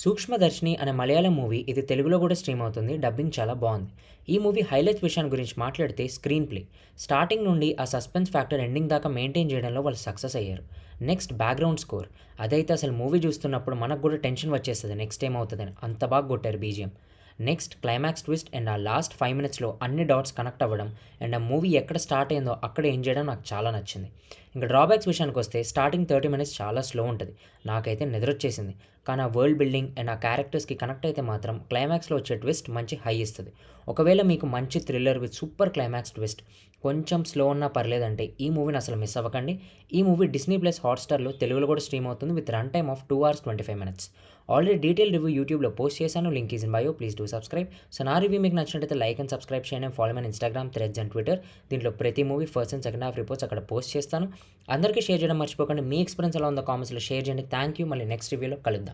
'సూక్ష్మదర్శిని' అనే మలయాళం మూవీ ఇది తెలుగులో కూడా స్ట్రీమ్ అవుతుంది. డబ్బింగ్ చాలా బావుంది. ఈ మూవీ హైలైట్స్ విషయాన్ని గురించి మాట్లాడితే స్క్రీన్ ప్లే. స్టార్టింగ్ నుండి ఆ సస్పెన్స్ ఫ్యాక్టర్ ఎండింగ్ దాకా మెయింటైన్ చేయడంలో వాళ్ళు సక్సెస్ అయ్యారు. Next background score. అదైతే అసలు మూవీ చూస్తున్నప్పుడు మనకు కూడా టెన్షన్ వచ్చేస్తది నెక్స్ట్ ఏమవుతదని. అంత బాగా కొట్టారు BGM. Next climax twist and ఆ లాస్ట్ 5 మినిట్స్‌లో అన్ని డాట్స్ కనెక్ట్ అవ్వడం అండ్ ఆ మూవీ ఎక్కడ స్టార్ట్ అయిందో అక్కడే ఎండ్ చేయడం నాకు చాలా నచ్చింది. ఇంక డ్రాబ్యాక్స్ విషయానికొస్తే స్టార్టింగ్ 30 మినిట్స్ చాలా స్లో ఉంటది. నాకైతే నిద్రొచ్చేసింది. కానీ ఆ వరల్డ్ బిల్డింగ్ అండ్ ఆ క్యారెక్టర్స్‌కి కనెక్ట్ అయితే మాత్రం క్లైమాక్స్‌లో వచ్చే ట్విస్ట్ మంచి హై ఇస్తది. ఒకవేళ మీకు మంచి thriller with super climax twist కొంచెం స్లో ఉన్నా పర్లేదంటే ఈ మూవీని అసలు మిస్ అవ్వకండి. ఈ మూవీ డిస్నీ ప్లస్ హాట్‌స్టార్‌లో తెలుగులో కూడా స్ట్రీమ్ అవుతుంది with run time of 2 hours 25 minutes. Already detail review యూట్యూబ్‌లో పోస్ట్ చేశాను. Link is in bio. Please do subscribe. So నా రివ్యూ మీకు నచ్చినట్టయితే లైక్ అండ్ సబ్స్క్రైబ్ చేయండి. Follow me Instagram, threads and Twitter. దీంట్లో ప్రతి movie first and second half reports అక్కడ post చేస్తాను. అందరికీ షేర్ చేయడం మర్చిపోకండి. మీ ఎక్స్‌పీరియన్స్ ఎలా ఉందో కామెంట్స్‌లో షేర్ చేయండి. Thank you. మళ్ళీ నెక్స్ట్ రివ్యూలో కలుద్దాం.